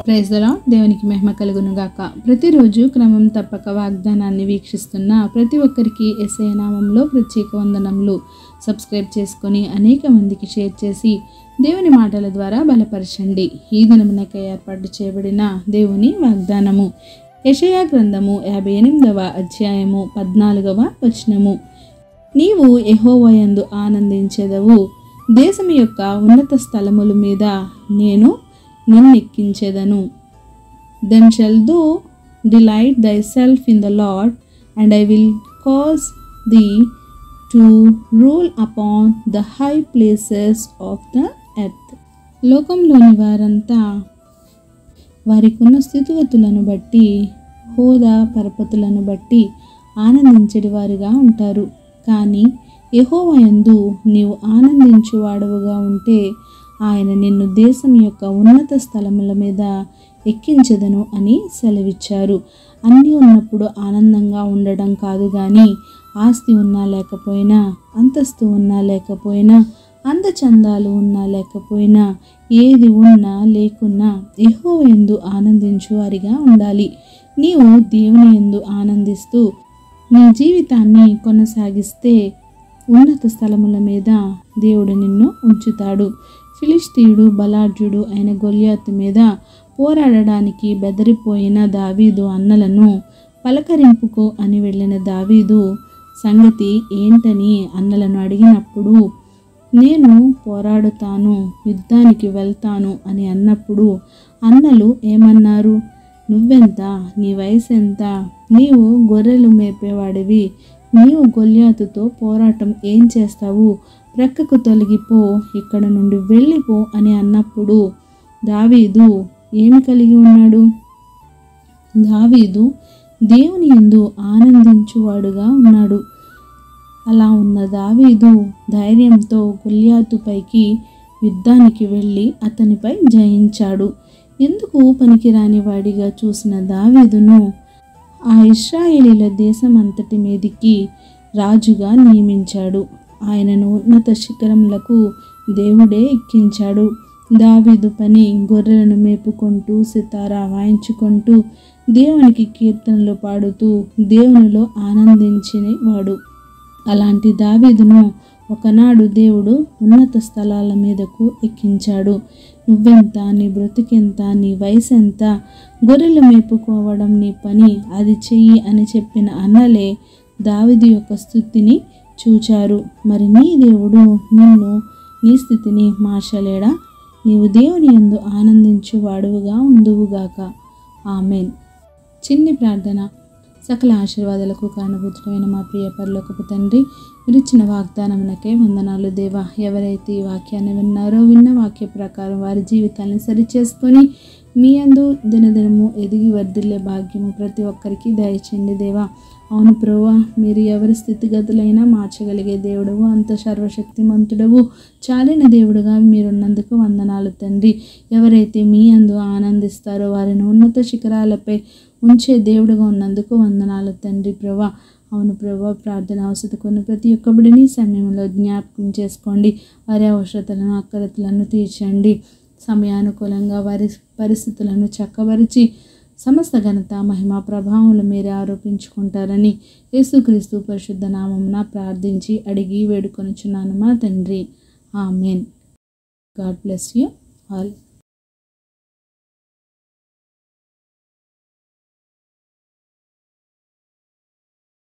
Praise the lord. దేవునికి మహిమ కలుగును గాక. ప్రతిరోజు క్రమం తప్పక వాగ్దానాన్ని వీక్షిస్తున్న ప్రతి ఒక్కరికి యేసయ్య నామంలో ప్రత్యేక వందనములు. సబ్స్క్రైబ్ చేసుకొని అనేక మందికి షేర్ చేసి దేవుని మాటల ద్వారా బలపరచండి. ఈ దినమునకై ఏర్పాటు చేయబడిన దేవుని వాగ్దానము యెషయా గ్రంథము 58వ అధ్యాయము 14వ వచనము. నీవు యెహోవాయందు ఆనందించెదవు, దేశము యొక్క ఉన్నత స్థలముల మీద నేను నిన్నెక్కించెదను. Then shall thou delight thyself in the Lord, and I will cause thee to rule upon the high places of the earth. లోకంలోని వారంతా వారికున్న స్థితిగతులను బట్టి, హోదా పరపతులను బట్టి ఆనందించడి వారుగా ఉంటారు. కానీ యెహోవాయందు నీవు ఆనందించువాడవుగా ఉంటే ఆయన నిన్ను దేశం యొక్క ఉన్నత స్థలముల మీద ఎక్కించెదను అని సెలవిచ్చారు. అన్నీ ఉన్నప్పుడు ఆనందంగా ఉండడం కాదు, కానీ ఆస్తి ఉన్నా లేకపోయినా, అంతస్తు ఉన్నా లేకపోయినా, అందచందాలు ఉన్నా లేకపోయినా, ఏది ఉన్నా లేకున్నా యెహోవాయందు ఆనందించు వారిగా ఉండాలి. నీవు దేవుని యందు ఆనందిస్తూ నీ జీవితాన్ని కొనసాగిస్తే ఉన్నత స్థలముల మీద దేవుడు నిన్ను ఉంచుతాడు. ఫిలిష్తీయుడు బలాఢ్యుడు అయిన గొల్యాతు మీద పోరాడడానికి బెదరిపోయిన దావీదు అన్నలను పలకరింపుకు అని వెళ్ళిన దావీదు సంగతి ఏంటని అన్నలను అడిగినప్పుడు, నేను పోరాడుతాను, యుద్ధానికి వెళ్తాను అని అన్నప్పుడు అన్నలు ఏమన్నారు? నువ్వెంత? నీ వయసు ఎంత? నీవు గొర్రెలు మేపేవాడివి, నీవు గొల్యాతుతో పోరాటం ఏం చేస్తావు? ప్రక్కకు తొలగిపో, ఇక్కడ నుండి వెళ్ళిపో అని అన్నప్పుడు దావీదు ఏమి కలిగి ఉన్నాడు? దావీదు దేవుని యందు ఆనందించువాడుగా ఉన్నాడు. అలా ఉన్న దావీదు ధైర్యంతో గొల్యాతుపైకి యుద్ధానికి వెళ్ళి అతనిపై జయించాడు. ఎందుకు పనికిరాని వాడిగా చూసిన దావీదును ఆ ఇశ్రాయేలీల దేశం అంతటి మీదికి రాజుగా నియమించాడు. ఆయనను ఉన్నత శిఖరములకు దేవుడే ఎక్కించాడు. దావీదు పని గొర్రెలను మేపుకుంటూ, సితారా వాయించుకుంటూ, దేవునికి కీర్తనలు పాడుతూ దేవునిలో ఆనందించేవాడు. అలాంటి దావీదును ఒకనాడు దేవుడు ఉన్నత స్థలాల మీదకు ఎక్కించాడు. నువ్వెంత? నీ బ్రతుకెంత? నీ వయసు ఎంత? గొర్రెలు మేపుకోవడం నీ పని, అది చెయ్యి అని చెప్పిన అన్నలే దావీదు యొక్క స్థుతిని చూచారు. మరి నీ దేవుడు నిన్ను, నీ స్థితిని మార్చలేడా? నీవు దేవుని యందు ఆనందించు వాడువుగా ఉందువుగాక. ఆమెన్. చిన్ని ప్రార్థన. సకల ఆశీర్వాదాలకు కారణభూతుడైన మా ప్రియ పరలోకపు తండ్రి, మీరిచ్చిన వాగ్దానమునకే వందనాలు దేవా. ఎవరైతే ఈ వాక్యాన్ని విన్నారో, విన్న వాక్య ప్రకారం వారి జీవితాన్ని సరిచేసుకొని మీ యందు దినదినము ఎదిగి వర్ధిల్లే భాగ్యము ప్రతి ఒక్కరికి దయచేయండి దేవా. అవును ప్రభువా, మీరు ఎవరి స్థితిగతులైనా మార్చగలిగే దేవుడవు, అంత సర్వశక్తిమంతుడవు, చాలిన దేవుడుగా మీరున్నందుకు వందనాలు తండ్రి. ఎవరైతే మీ యందు ఆనందిస్తారో వారిని ఉన్నత శిఖరాలపై ఉంచే దేవుడుగా ఉన్నందుకు వందనాలు తండ్రి ప్రభా. అవును ప్రభా, ప్రార్థన అవసరం కొన్ని ప్రతి ఒక్క బిడ్డని సమయంలో జ్ఞాపకం చేసుకోండి. వారి అవసరతలను, అక్కరతలను తీర్చండి. సమయానుకూలంగా వారి పరిస్థితులను చక్కబరిచి సమస్త ఘనత, మహిమ, ప్రభావములు మీరే ఆరోపించుకుంటారని యేసుక్రీస్తు పరిశుద్ధ నామమున ప్రార్థించి అడిగి వేడుకొనుచున్నాను మా తండ్రి. Amen. God bless you all.